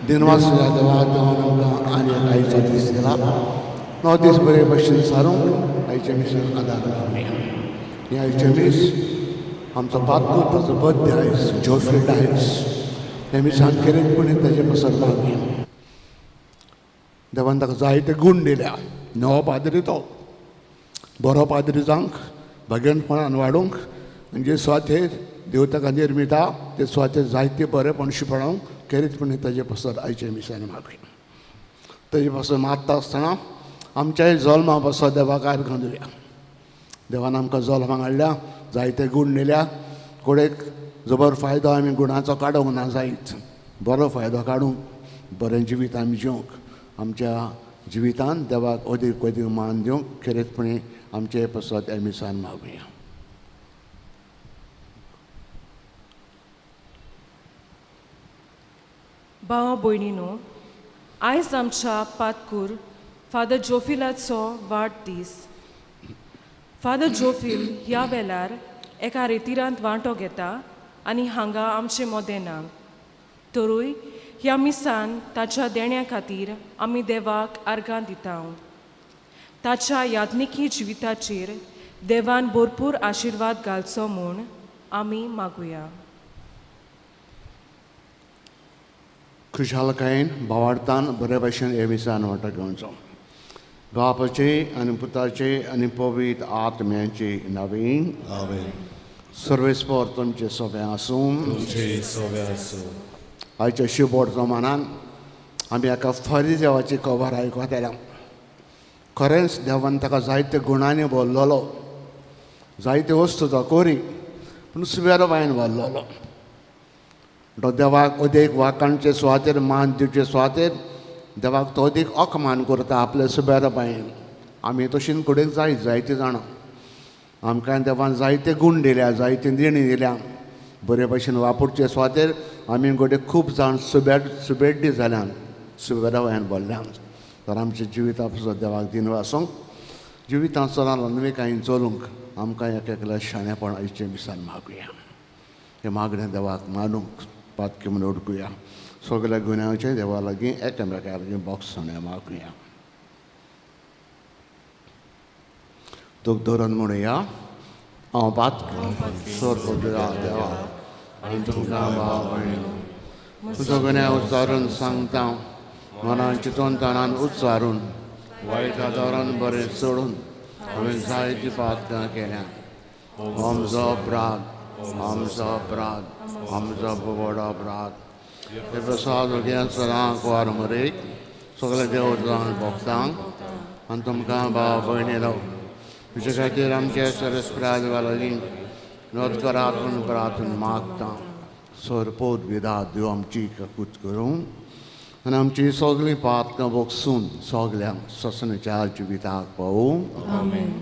दिनवास आणि आईचा दिस दिला नॉर्थ बरे भशेन सारूंक आईचे मिसान आदार हे आईचे मीस आमचो पातूर बर्थडे आयज जोफिल्ड आयज हे मिसान केरेतपणी ताजे पसर मागया देवान ताका जायते गूण दिल्या नवो पाद्री तो बरो पाद्री जावंक भगेणपणान वाडूंक आनी जे स्वातेर देव ताका निर्मिता ते स्वातेर जायते बरेपण शिपणावंक केरीतपणी ताजे पसर आयचे मिसान मागया ताजे पसर मागता आसतना आमच्याय जल्मा पसर देवाक आर्गां दिवया देवान आमकां जल्माक हाडल्या जायते गूण दिल्या कोडेक जबर फायदो आमी गुणाचो काडूंक ना जायत बरो फायदो काडूंक बरें जिवीत आमी जिवंक आमच्या जिवितान देवाक अदीक अदीक मान दिवंक खेरेतपणी आमचे पसत हे मिसान मागुया भाव भयणीनो आयज आमच्या पातकूर फादर जोफिलाचो वाडदीस फादर जोफिल ह्या वेळार एका रितिरांत वांटो घेता आनी हांगा आमचे मोदें ना तरूय ह्या मिसान ताच्या देण्या खातीर आमी देवाक आर्गां दिता ताच्या याज्ञिकी जिविताचेर देवान भरपूर आशिर्वाद घालचो म्हूण आमी मागुया खुशालकायेन भावार्थान बरे भशेन हे मिसान वांटो घेवचो बापाचे आनी पुताचे आनी पवित्र आत्म्याचे नवीन सर्वेस्पर तुमचे सोबे आसूं आयच्या शिबोड जमानान आमी एका फरी देवाची खबर आयकताले खरेंच देवान ताका जायते गुणांनी भरलेलो जायते वस्तू दाखोवरी पूण सुबेरो बायन भरलेलो तो देवाक अदीक वाकाणचे सुवातेर मान दिवचे सुवातेर देवाक तो अदीक अकमान करता आपले सुबेरो बायन आमी तशीन कुडेक जायत जायते जाणां आमकां देवान जायते गूण दिल्या जायती देणी दिल्या बरे भशेन वापरचे सुवातेर आमी गोडे खूब जाण सुबेड्डी जाल्यान सुबेरा वयान भरल्यान तर आमच्या जिविता पासून देवाक दिन वासूंक जिवितांत सदां लनविकायेन चलूंक आमकां एक एकल्या शाणेपण आयचे मिसान मागुया हे मागणें देवाक मानूंक पातकी म्हणून उडकुया सगल्या गुन्यांचे देवा लागीं एकामेका लागीं बॉक्स सोण्या मागुया दूख धरून म्हणुया हांव पातकी सोरकोदिरा देवा आनी तुमकां भाव भयणीनो तुजो गुन्या उच्चारून सांगता मनान चिंतून ताणान उच्चारून वायट आदारान बरें सोडून हांवें जायतीं पातकां केल्या आमचो अपराध आमचो अपराध आमचो व्हड अपराध हे प्रसाद उग्या सदांच वार मरेक सगळे देव जावन भक्तांक आनी तुमकां भाव भयणीनो तुजे खातीर आमचे सरस्प्राद लागीं नोंद करात म्हूण प्रार्थना मागता सोरपोत विदा दिव आमची कूत करूं आनी आमची सगळीं पातकां भोगसून सगल्यांक ससनाच्या जिविताक पावूं. आमेन.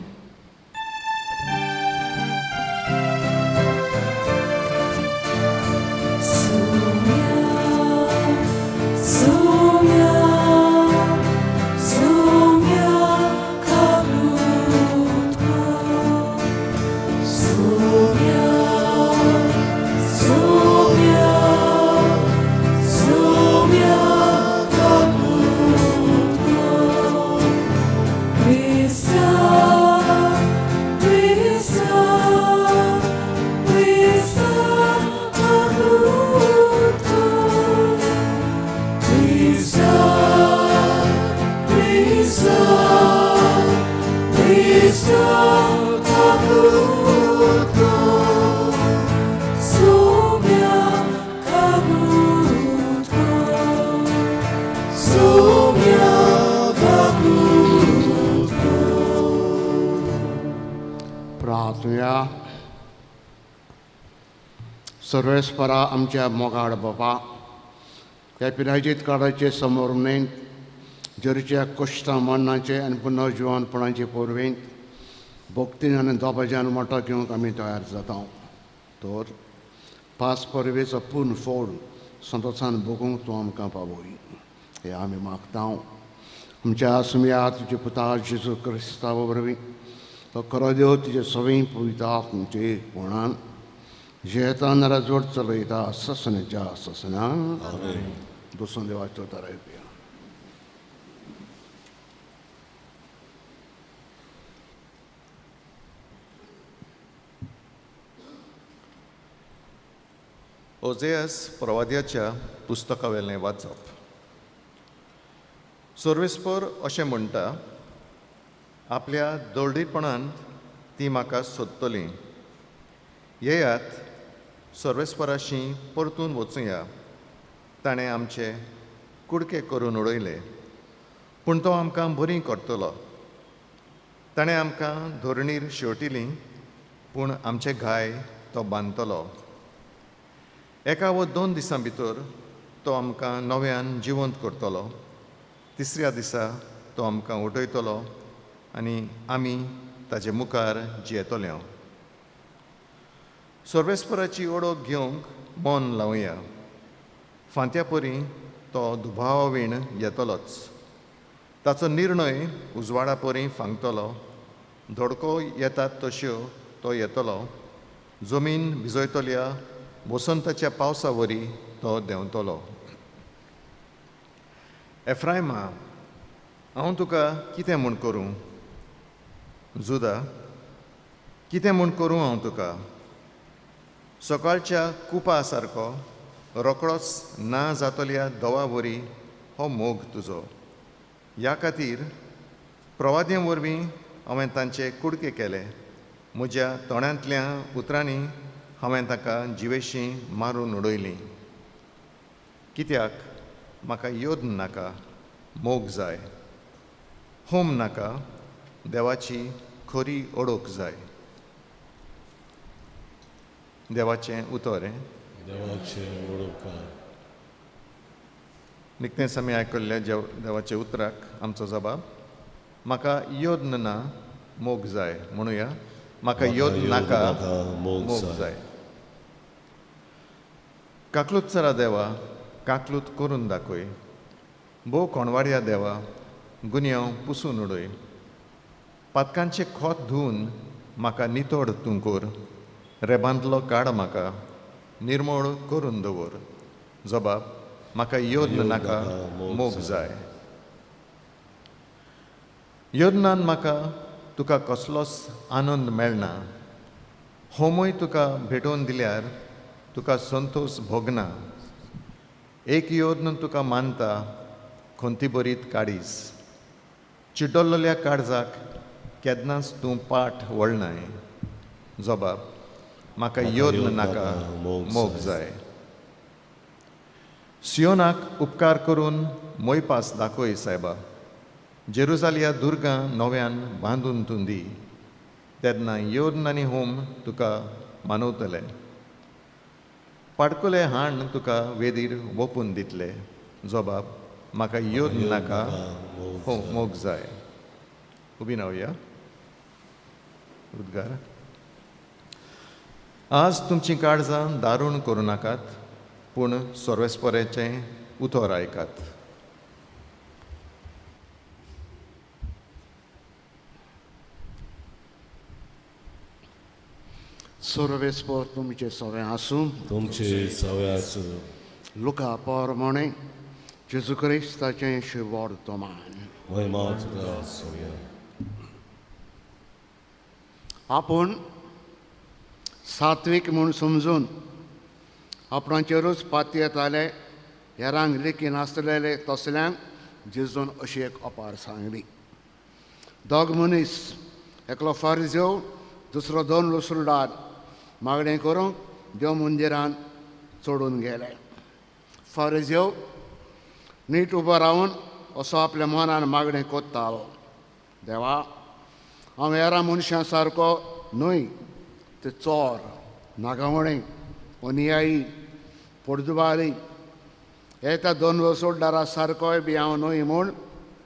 प्रार्थना. सर्वेस्परा आमच्या मोगाड बाबा, ह्या पिरायेत काळाचे समोर नेन जरीच्या कश्टां मरणाचे आनी पुनर्जिवनपणाचे पोरवेंत भक्तीन आनी दोबाज्यान मोठो घेवंक आमी तयार जाता. तर पास परवेचो पूर्ण फोड संतोषान भोगूंक तूं आमकां पावय हें आमी मागता. आमच्या सुमया तुजे पुता जेजू क्रिस्ता वरवीं तो खरो देव तुजे सवयी पळयता तुमचे कोणान जेता नारा जोड चलयता ससनाच्या ससनान बसून देवाचो तराय पिया. ओजेयास प्रवाद्याच्या पुस्तकावेलें वाचप. सर्वेस्पर अशें म्हणटा, आपल्या दळडीपणान ती म्हाका सोदतलीं. येयात सर्वेस्पराशी परतून वचुया. ताणें आमचे कुडके करून उडयले, पूण तो आमकां बरीं करतलो. ताणें आमकां धरणीर शेवटिलीं, पूण आमचे घाय तो बांदतलो. एका वा 2 दिसां भितर तो आमकां नव्यान जिवंत करतलो. तिसऱ्या दिसा तो आमकां उठयतलो आनी आमी ताचे मुखार जियेतल्यो. सर्वेस्पराची ओळख घेवंक मन लावया. फांत्या परी तो दुबावावीण येतलोच. ताचो निर्णय उजवाडा परी फांगतलो. धोडको येतात तश्यो तो येतलो. जमीन भिजयतल्या वसंताच्या पावसा वरी तो देंवतलो. एफ्रायमा, हांव तुका कितें म्हूण करूं? जुदा, कितें म्हूण करूं हांव तुका? सकाळच्या कुपा सारको रोकडोच ना जातल्या दवा वरी हो मोग तुजो. ह्या खातीर प्रवाद्यां वरवीं हांवें तांचे कुडके केले. म्हज्या तोंडांतल्या उतरांनी हांवें ताका जिवेशीं मारून उडयलीं. कित्याक म्हाका योद नाका, मोग जाय. होम नाका, देवाची खरी ओळख जाय. देवाचें उतर. निकतेंच आमी आयकल्ल्या देवाचे उतराक आमचो जबाब. म्हाका योद ना, मोग जाय. म्हणुया, म्हाका योद नाका, मोग जाय. काकलूत चरा देवा, काकलूत करून दाखय. भोव कोणवाड्या देवा, गुन्यांव पुसून उडय. पातकांचे खोत धुवन म्हाका नितोड तूं कर. रेबांतलो काड म्हाका, निर्मळ करून दवर. जबाब, म्हाका योद नाका, मोग जाय. योदनान म्हाका तुका कसलोच आनंद मेळना. होमूय तुका भेटोवन दिल्यार तुका संतोश भोगना. एक योद्न तुका मानता, खंती बरीत काडीस. चिड्डोल्ल्या काळजाक केन्नाच तूं पाठ वळनाय. जबाब, म्हाका योद्न नाका, मोग जाय. सियोनाक उपकार करून मोयपास दाखय सायबा. जेरुजालिया दुर्गां नव्यान बांदून तूं दी. तेन्ना योद्न आनी होम तुका मानवतले. पाडकुले हाण तुका वेदीर ओपून दितले. जबाब, म्हाका येवंक नाका मोग जाय. उबी रावया. उद्गार. आज तुमचीं काळजां दारूण करूं नाकात, पूण सोर्वेस्परेचें उतर आयकात. सोर्वेस्पर तुमचे सवे आसूं. तुमचे सवे आसूं. लुका पोरमोणे जेजू क्रिस्ताचें शुभ वर्तमान. महिमा तुका आसूं. आपूण सात्वीक म्हूण समजून आपणाचेरूच पाती येताले, हेरांक लेखी नासलेले तसल्यांक जेजून अशी एक अपार सांगली. दोग मनीस, एकलो फारिझेव, दुसरो 2 लुसुलदार मागणें करूंक देव मंदिरांत चडून गेले. फारिझेव नीट उबो रावन असो आपल्या मनान मागणें कोत्तालो, देवा, हांव हेरां मनशां सारको न्हय, ते चोर, नागावणे, अन्यायी, पोर्तुगाली, त्या 2 लुसुलदारा सारकोय बी हांव न्हय म्हूण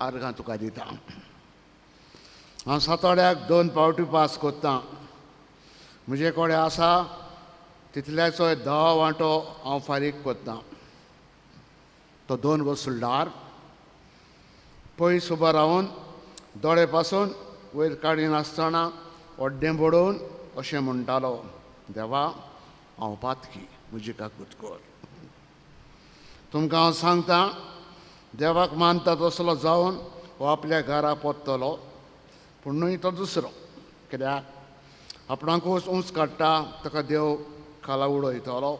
आर्गां तुका दिता. हांव सातोड्याक 2 पावटी पास कोत्तां. म्हजे कडेन आसा तितल्याचो 10 वांटो हांव फारीक कोत्तां. तो 2 वसुलदार पयस उबो रावन दोळे पासून वयर काडिनासतना ओड्डें बडोवन अशें म्हणटालो, देवा, हांव पातकी, म्हजी काकूट कर. तुमकां हांव सांगतां, देवाक मानता तसलो जावन हो आपल्या घरा पोत्तलो, पूण न्हय तो दुसरो. कित्याक आपणाकूच उंच काडटा ताका देव खाला उडयतलो,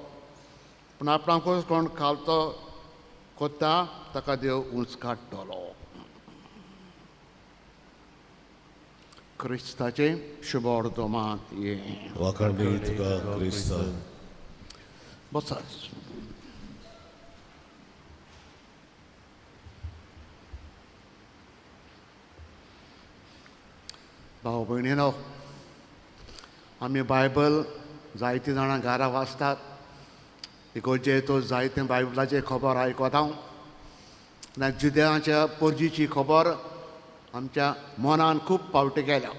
पूण आपणाकूच कोण खालतो कोत्ता ताका देव उंच काडटलो. क्रिस्ताचें शुभ वर्तमान हे. वाखाण बी तुका क्रिस्त. बसात. भाव भयणीनो, आमी बायबल जायतीं जाणां घरा वाचतात. इगोर्जे येतो जायते बायबलाचे खबर आयकता. जुद्यांच्या पोरजीची खबर आमच्या मनान खूब पावटी केल्या.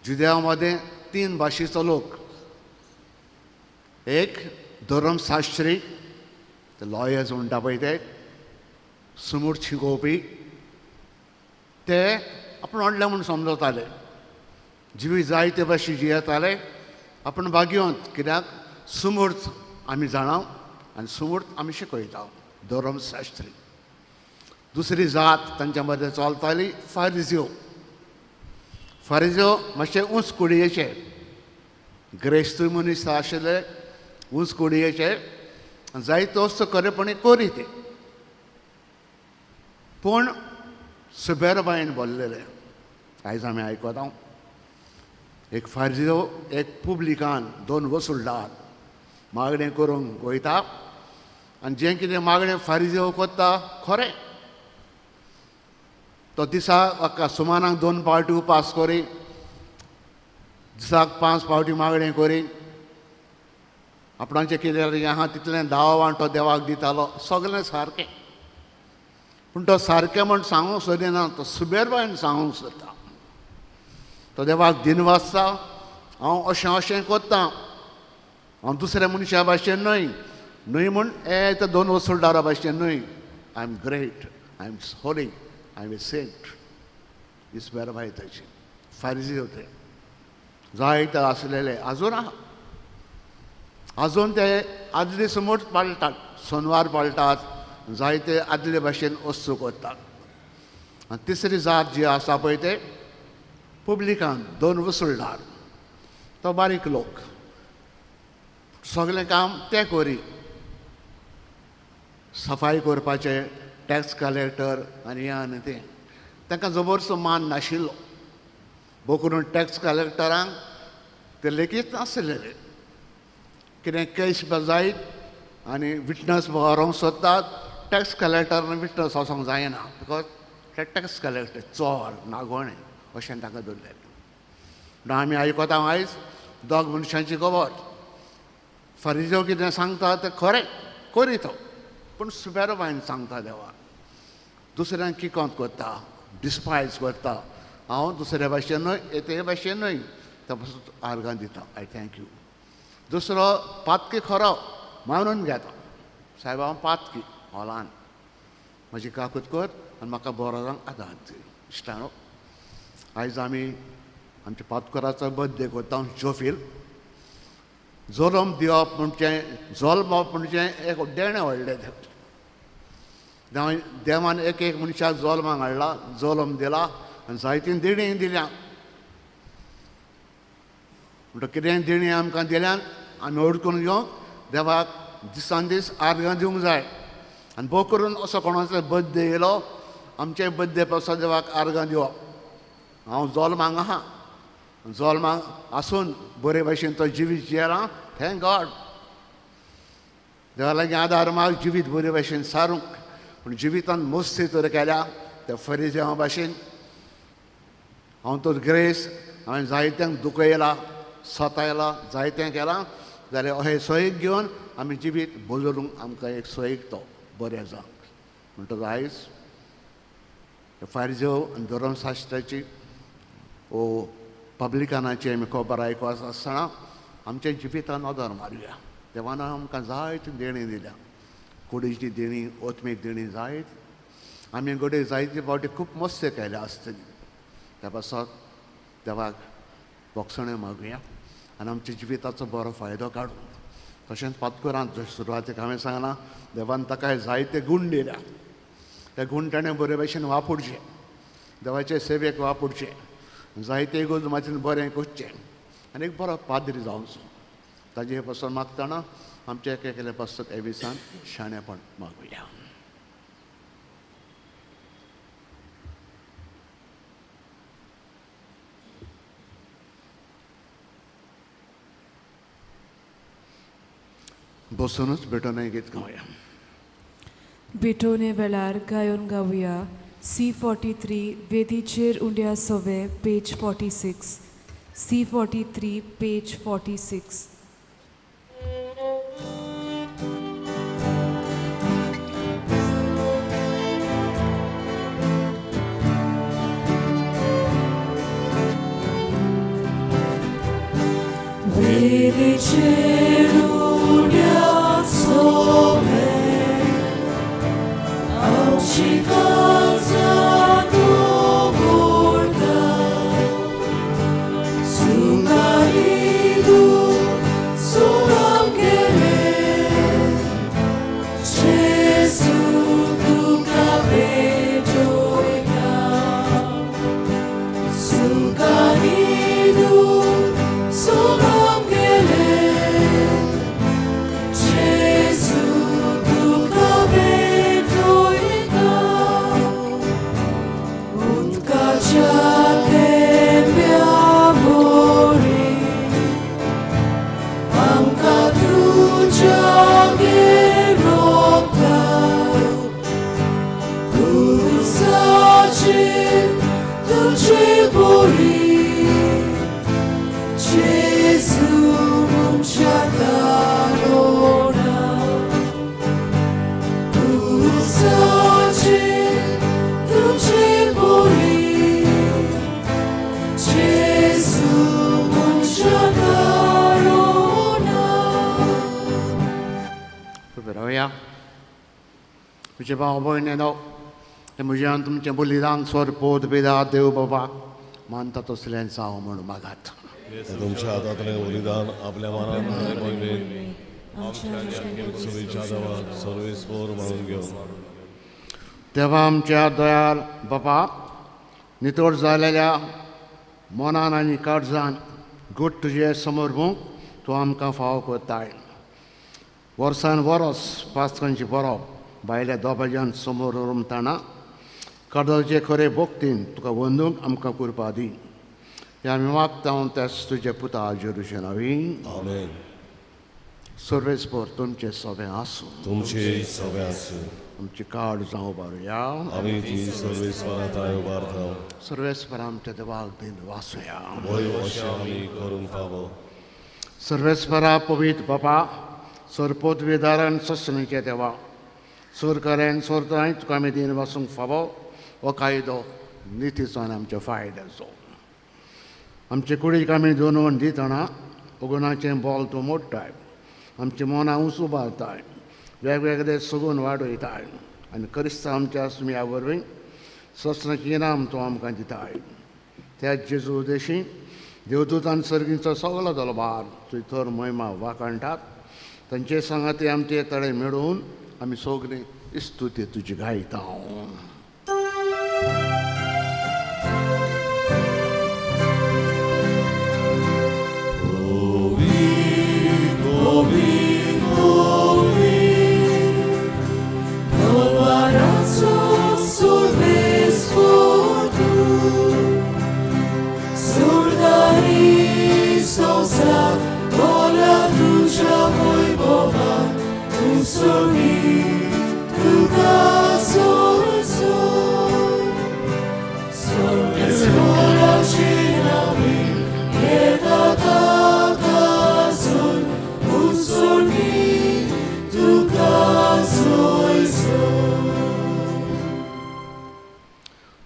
जुद्यां मध्ये 3 भाशेचो लोक. एक धर्मशास्त्री, ते लॉयर्स म्हणटा पळय ते, समूट शिकोवपी, ते आपण व्हडले म्हूण समजताले. जिवी जायते भाशे जियेताले, आपण भाग्यवंत, कित्याक समूर्त आमी जाणाव आनी समूर्त आमी शिकयता. धर्मशास्त्री. दुसरी जात तांच्या मदें चलताली फारिझेव. फारिझेव मातशे उंच कुडयेचे, ग्रेस्तूय मनीस आशिल्ले, उंच कुडयेचे, जायतो वस्तू खरेपणी कोरी ते, पूण सुबेरबायेन भरलेले. आयज आमी आयकता, एक फारिझेव, एक पुब्लिकान, 2 वसुलदार मागणें करूंक वयता, आनी जें कितें मागणें फारिझेव कोत्ता खरें. तो दिसाक सुमाराक 2 पावटी उपास करी, दिसाक 5 पावटी मागणें करी, आपणाचें कितें आहा तितलें 10 वांटो देवाक दितालो, सगळें सारकें. पूण तो सारकें म्हूण सांगूंक सोदिना, तो सुबेरबायेन सांगूंक सोदता. तो देवाक दिन वाचता, हांव अशें अशें कोत्तां, हांव दुसऱ्या मनशा भाशेन न्हय, न्हय म्हूण त्या 2 वसुलदारा भाशेन न्हय. I am great, I am holy, I am a saint. ही सुबेरबाय ताची. फारिझेव ते जायते आसलेले आजून आहा. आजून ते आदले समूट पाळटात, सोनवार पाळटात, जायते आदले भाशेन वस्तू करतात. आनी तिसरी जात जी आसा पळय ते पुब्लिकान, 2 वसुलदार. तो बारीक लोक, सगळें काम ते करी. सफाई करपाचें, टॅक्स कलेक्टर आनी हें आनी तें. तांकां जबरसो मान नाशिल्लो. भोव करून टॅक्स कलेक्टरांक ते लेगीत नासलेले. कितें केस जायत आनी विटनस व्हरोंक सोदतात, टॅक्स कलेक्टरान विटनस वचोंक जायना, बिकॉज ते टॅक्स कलेक्टर चोर, नागोणे अशें तांकां धरलेलें. पूण आमी आयकता आयज 2 मनशांची खबर. फारिझेव कितें सांगता तें खरें, कोरी तो. पूण सुबेरबायन सांगता देवा दुसऱ्यांक किकोंत करता डिस्पायज करता हांव दुसऱ्या भाशेनूय एके भाशेनूय त्या पासून आर्गां दिता आय थँक यू. दुसरो पातकी खरो मानून घेता सायब हांव पातकी हॉलान म्हजी काकूत कर आनी म्हाका बरो जावंक आदार दी. इश्टानो आयज आमी आमच्या पातकुराचो बर्थडे करता जोफील. जल्म दिवप म्हणजे जल्मप म्हणजे एक देणें व्हडलें देवान एक एक मनशाक जल्माक हाडला जल्म दिला आनी जायतीं देणी दिल्या म्हणटकीर कितें देणी आमकां दिल्यान आमी ओडकून घेवंक देवाक दिसान दीस आर्गां दिवंक जाय. आनी भोव करून असो कोणाचो बर्थडे येयलो आमचे बर्थडे पासून देवाक आर्गां दिवप. हांव जल्माक आहा जल्माक आसून बरे भशेन तो जिवीत जियेला थँक गॉड. देवा लागीं आदार माग जिवीत बरे भशेन सारूंक पूण जिवितांत मस्ती तर केल्या त्या फरिजांवा भाशेन हांव तर ग्रेस हांवें जायत्यांक दुखयला सतायला जायतें केलां जाल्यार अशें सोयीक घेवन आमी जिवीत बदलूंक आमकां एक सोयीक तो बरें जावंक म्हणटच आयज फारिजो आनी धर्मशास्त्राची ओ पब्लिकानाची आमी खबर आयकूंक आसतना आमच्या जिवितांत आदार मारुया. देवान आमकां जायती देणी दिल्या कुडीची देणी ओतमेक देणी जायत आमी घडये जायते फावटी खूब मस्ती केल्या आसतली त्या पासत देवाक बोगसणें मागुया आनी आमच्या जिविताचो बरो फायदो काडूं. तशेंच पातकुरांत सुरवातेक हांवें सांगलां देवान ताका जायते गूण दिल्या ते गूण ताणें बरे भशेन वापरचे देवाचे सेवेक वापरचे जायते इगोर्ज बरें करचें आनी एक बरो पाद्री जावचो. ताजे पासून मागतना आमचे एकेले पासत एविसान शाणेपण मागुया. बसूनच भेटोन गीत गावया. भेटोने वेळार गायन गावया C43 वेदीचेर उंड्या सवे पेज 46. C43 page 46. वेदीचेर उंड्या सवे आमची काळजां दवरता सुगाईलू सुराम गेले जेजू तुका भेटोयता सुगाईलू सुराम गेले जेजू तुका भेटोयता उदकाच्या थेंब्या भोरी आमकां तुज्या गेरोता क्रुसाचेर तुजी बोरी जेजू मनशा दारोडा क्रुसाचेर तुजी बोरी जेजू मनशा दारोडा. उबे रावया. म्हजे भाव भयणीनो हे म्हज्यान तुमचें बलिदान सोरपोत पिता देव बाबा मानता तसलें जावं म्हूण मागात. तुमच्या हातांतलें बलिदान आपल्या मनान सुविच्या देवाक सर्वेस्पोर म्हणून घेवन देवा आमच्या दयाल बाबा नितळ जालेल्या मनान आनी काळजान घट तुजे समोर भोवंक तूं आमकां फाव करताय. वर्सान वरस पास्कांची बरोवप भायल्या दोबाज्यान समोर रमतना काळजाचे खरे भोक्तीन तुका वंदूंक आमकां कृपा दी. हे आमी मागता तेच तुजे पुता जेरुशेन आमेन. सर्वेस्पोर तुमचे सगळें आसूं तुमचे सगळे आसूं आमची काळ जावं बारुया. आमी ती सर्वेस्वराताय उबारता सर्वेस्पर आमच्या देवाक दिन वासुया. बरे अशें आमी करूंक फावो. सर्वेस्परा पवित्र बाबा सरपोत विदारान ससणीचे देवा सोरकारान सोरताय तुका आमी दिन वचूंक फावो हो कायदो नितीचो आनी आमच्या फायद्याचो. आमचे कुडीक आमी दोनवण दितना उगोनाचें बोल तूं मोडटाय, आमची मनां उंच उबारताय, वेगवेगळे सगून वाडयताय आनी क्रिस्तांव आमच्या सुम्या वरवीं सस्नाचें इनाम तूं आमकां दिताय. त्या जेजू उद्देशी देवदूतान सर्गीचो सगळो दरबार तुजी थर महिमा वाखाणटात. तांचे सांगाती आमचे तळे मेळून आमी सगळीं स्तुती तुजी गायता.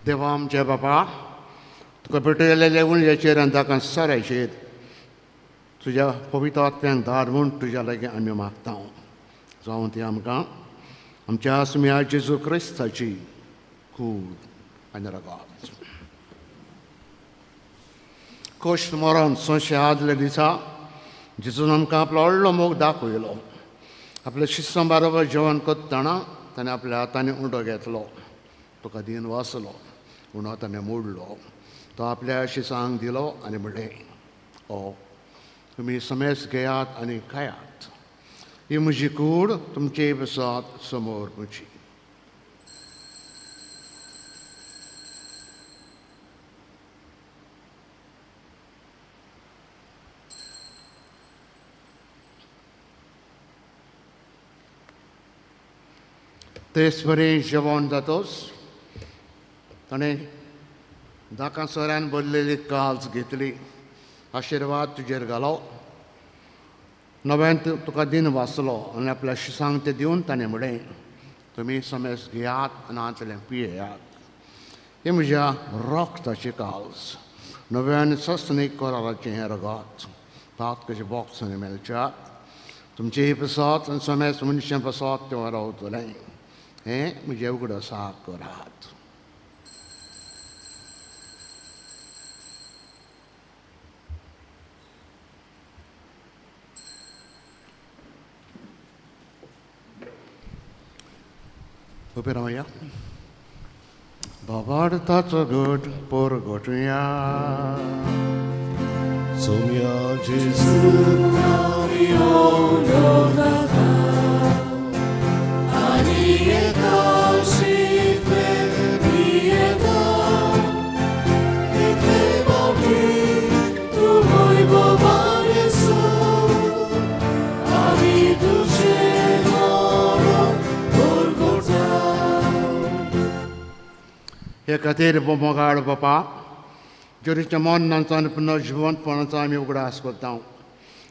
देवा आमचे बापा, तुका भेटयलेले उणयेचेर आनी ताका सरायचेर तुज्या पवित्र आत्म्यांक धाड म्हूण तुज्या लागीं आमी मागता. जावं ती आमकां आमच्या आसम्या जेजू क्रिस्ताची कूड आनी रगत. कश्ट मरण संशय आदले दिसा जेजून आमकां आपलो व्हडलो मोग दाखयलो. आपल्या शिश्यां बरोबर जेवण करतना ताणें आपल्या हातांनी उंडो घेतलो, तुका दिन वाचलो, उंडो ताणें मोडलो, तो आपल्या शिश्यांक दिलो आनी म्हणलें, तुमी समेस घेयात आनी खायात, ही म्हजी कूड तुमचे बसात समोर म्हजी. तेच बरें जेवण जातोच ताणें दाकासरान भरलेली काल्स घेतली, आशिर्वाद तुजेर घालो, नव्यान तुका दिन वाचलो आनी आपल्या शिश्यांक ते दिवन ताणें म्हणलें, तुमी समेस घेयात आनी हातूंतलें पियेयात, हे म्हज्या रोगताची काल्स, नव्यान सस्तनीक कोराराचें हें रगत, तात कशें बॉक्सांनी मेळच्यात, तुमचे ही पसत आनी समेस मनशां पसत तें रावतलें, हें म्हजें उगडासाक करात. उबे रावया. बाबाडताचो घट पोर घोटुया. सोम्या जेजू हे खातीर मोगाळ बापा, जोरीच्या मोन्नांचो आनी पुनर्जिवंतपणाचो आमी उगडास करता.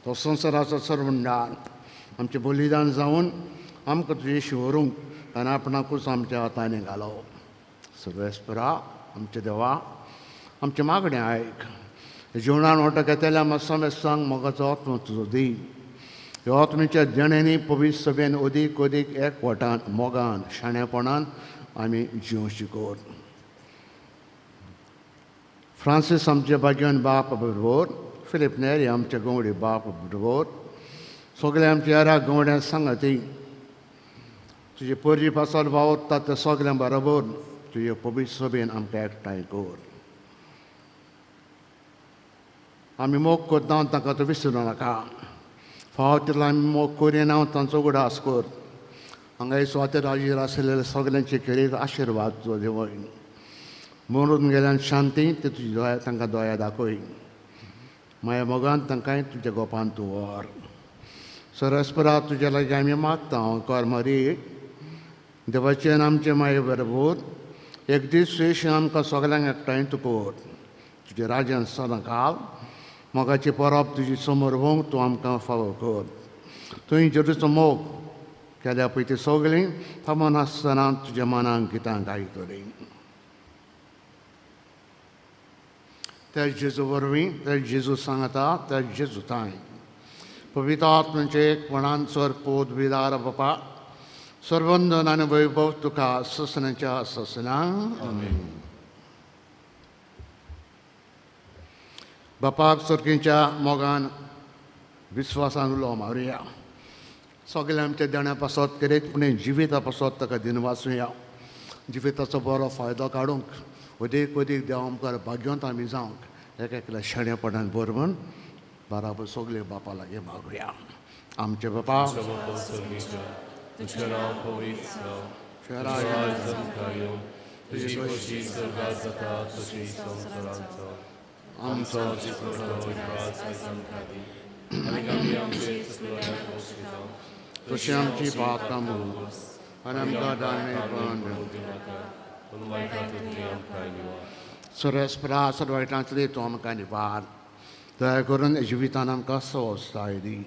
तो संवसाराचो सर्वंडार आमचें बलिदान जावन आमकां तुजे शिवरूंक आनी आपणाकूच आमच्या हातांनी घालो. सर्वेस्परा आमचे देवा, आमचें मागणें आयक. जिवणान वांटो घेतल्या समेस्तांक मोगाचो आत्मो तुजो दी. ह्या आत्मेच्या जणेनी पवित्र सभेन अदीक अदीक एकवटान मोगान शाणेपणान आमी जिवची कोर. फ्रांसीस आमचे भाग्यवान बाप बरोबर, फिलीप नेरी आमचे गवडी बाप बरोबर, सगळे आमच्या हेरा गवड्या सांगाती तुजे पोरजी पासत वावरतात त्या सगळ्यां बरोबर तुजे पवित्र सभेन आमकां एकठांय कर. आमी मोग करता ताका तूं विसरूं नाका. फावो तितलो आमी मोग करिना तांचो उगडास कर. हांगा स्वातेर हाजीर आशिल्ले सगळ्यांचे खेरीत आशिर्वाद तुजो देवय. मरून गेल्यान शांती ते तुजी दोया तांकां दोया दाखय. माया मोगान तांकांय तुज्या गोपान तूं व्हर. सरस्परा तुज्या लागीं आमी मागता कर मारी. देवाचे आनी आमचे माये बरोबर एक दीस सुयेश आमकां सगळ्यांक एकठांय तूं कर. तुजे राज्यान सदां घाल. मोगाची परब तुजी समोर व्होंक तूं आमकां फावो कर. थंय जेरूचो मोग केल्या पळय ती सगळीं थांबून आसतना तुज्या मनाक गितां गायतलीं. ते जेजू वरवीं ते जेजू सांगता ते जेजू तांय पवित्र आत्म्याचे एकपणान सर पोद विदार बापा सर्वंदन आनी वैभव तुका ससनाच्या ससना. बापाक सर्गीच्या मोगान विस्वासान उलो मारुया. सगळे आमचे देण्या पासत करीत पुणे जिविता पासत ताका दिन वाचुया. जिविताचो बरो फायदो काडूंक अदीक अदीक देव आमकां भाग्यवंत आमी जावंक एक एकल्या शेणेपणान बरोवन बराबर सगळे बापा लागीं मागुया. आमचे बापा तुझें नांव पवित्र जावं, शहराय जमकायो तुजी कशी स्वर्गांत जाता तशी संवसारांत जावं. आमचो जितलो आज आमकां दी आनी आमी आमचे चुकलेल्यांक दोशितांव तशी आमची पातकां मुगोस आनी आमकां दायमेपण पूण वायटांतली आमकां निवार. सरस्परा वायटांतली तूं आमकां निवार. दया करून जिवितान आमकां स्वस्थाय दी.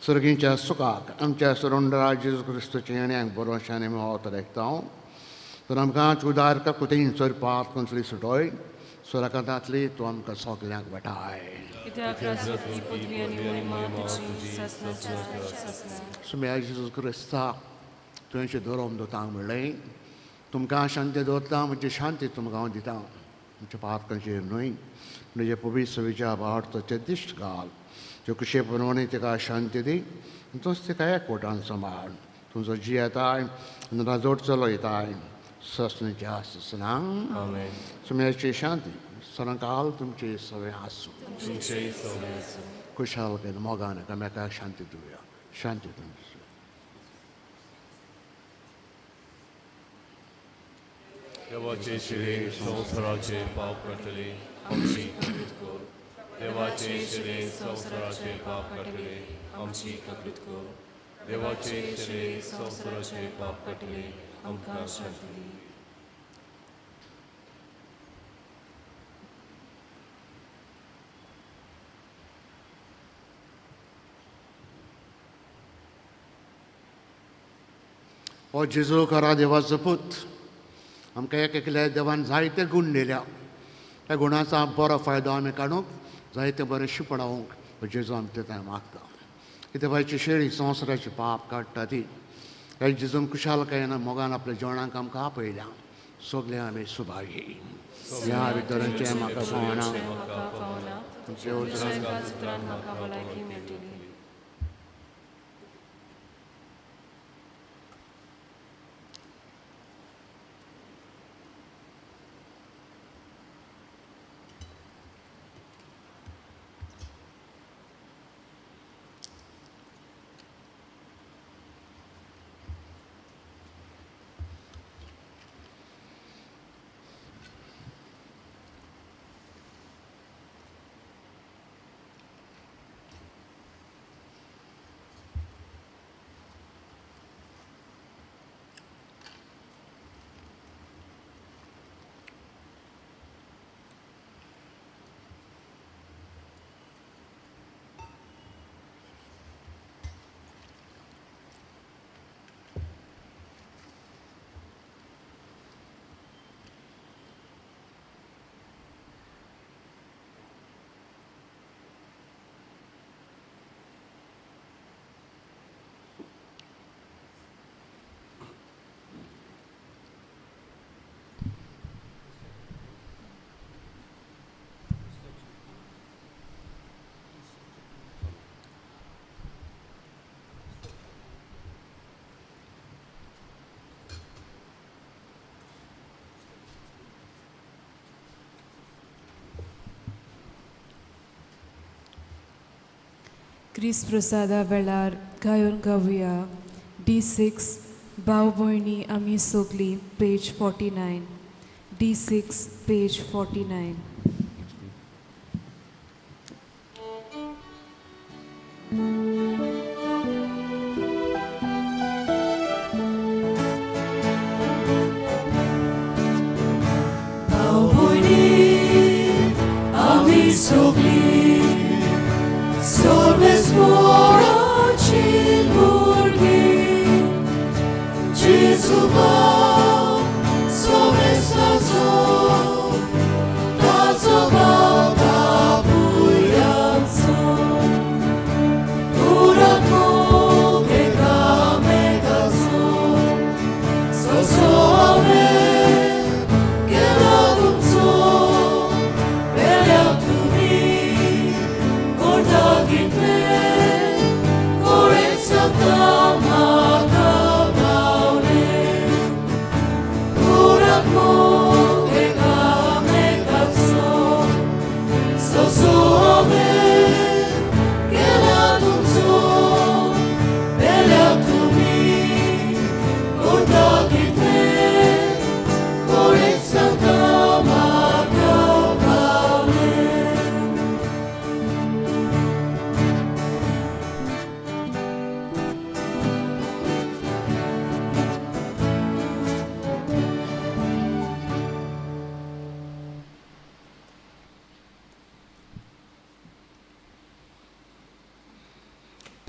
सर्गीच्या सुखाक आमच्या सुरंडरा जेजू क्रिस्तुचे येण्याक बरोवशान आमी वोत रेखतांव. तर आमकां उदार कुतें चड पात कंसली सुटोय सुरकांतांतली तूं आमकां सगल्यांक वाटाय. सुम्या जेजू क्रिस्ता तुवेंचे धोरोम दोतांक म्हणलें तुमकां शांती दवरता म्हणजे शांती तुमकां हांव दितां. तुमच्या पातकांचेर न्हय म्हणजे पवित्र विचार वाडतो दिश्ट घाल. ज्यो कुशे प्रमाणे तिका शांती दी तोच तिका एकवटान सांबाळ. तुमचो जी येताय राजोड चलो येताय ससनेच्या ससनांक सुम्याची शांती सदांकाल तुमचे सवे आसूं. खुशालकेन मोगान एकामेकाक शांती दिवया. शांती तुमची. देवाचे शिरे संवसाराचे पाप काटले आमची कृत कर. देवाचे शिरे संवसाराचे पाप काटले आमची कृत कर. देवाचे शिरे संवसाराचे पाप काटले आमकां शांती दी. हो जेजू खरा देवाचो पूत आमकां एक एकल्या देवान जायते गूण दिल्या. त्या गुणाचा बरो फायदो आमी काडूंक जायते बरें शिपणावंक जेजू आमी ते मागता. कित्याक बायची शेळी संवसाराची पाप काडटा ती ह्या जेजून कुशालकायेन मोगान आपल्या जेवणाक आमकां आपयल्या. सगळे आमी सुभागी ह्या भितरांचे म्हाका पावना क्रिस्त प्रसादा वेळार गायोन गावया. D6 भाव भयणी आमी सगलीं पेज 49. D6 page 49. भाव भयणी आमी सगलीं Sorves moraci burghi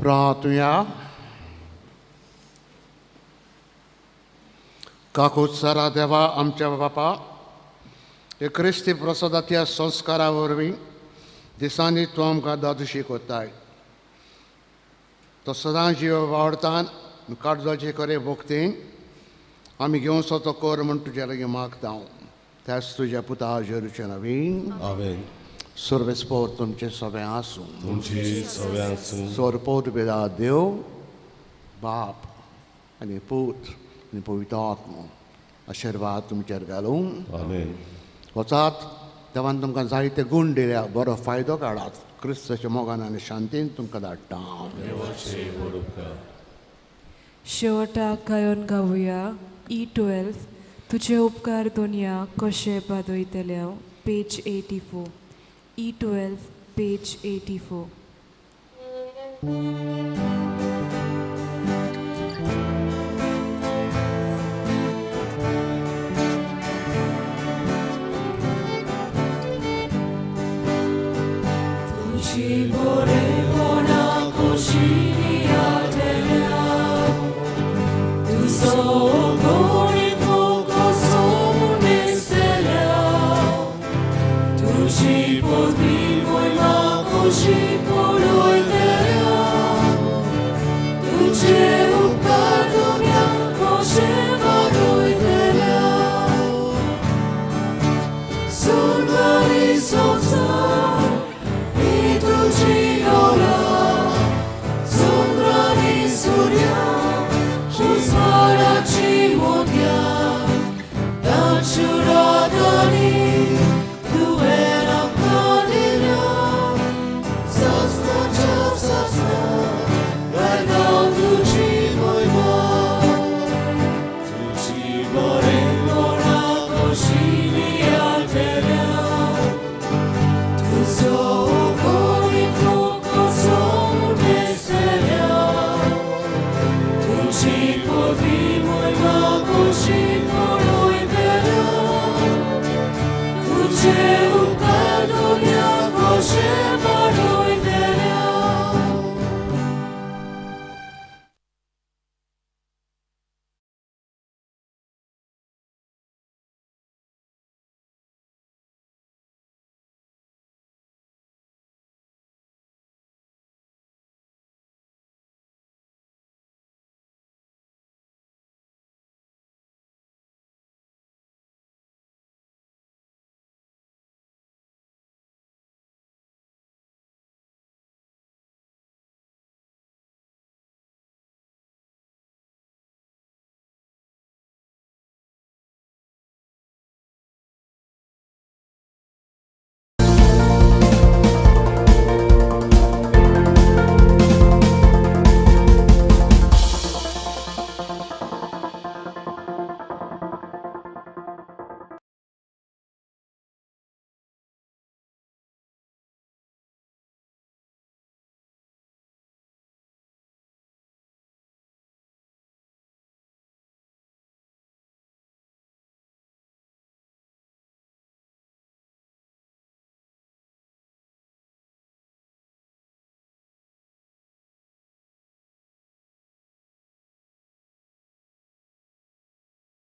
प्रार्थना काकूत सारा देवा आमच्या बापा हे क्रिस्ती प्रसादाच्या संस्कारा वरवीं दिसांनी तूं आमकां दादोशी कोत्ताय तो सदां जीव वाडतान काळजाचे करे भोगतेन आमी घेवन स्वतो कर म्हूण तुजे लागीं मागता त्याच तुज्या पुता जेरूचे नवीन आमेन. सर्वेस्पोर तुमचे सगळें आसूं तुमचे सगळ्यांक सोरपोत बेदा देव बाप आनी पूत आनी पवित्र आत्मा आशिर्वाद तुमचेर घालूं. आमेन. वचात देवान तुमकां जायते गूण दिल्या बरो फायदो काडात क्रिस्ताच्या मोगान आनी शांतीन तुमकां धाडटा. शेवटाक गायोन गावुया E12 तुजे उपकार दोनया कशे बादयतल्या page 84. E12 page 84. Tuci vorevona così a te tu so con il poco sono tu ci potrì poi ma così colui te tu c'è un cardonia così vadoi te sono risorsa e tu ci ora sono risurya ci spara ci modia da ciuradani She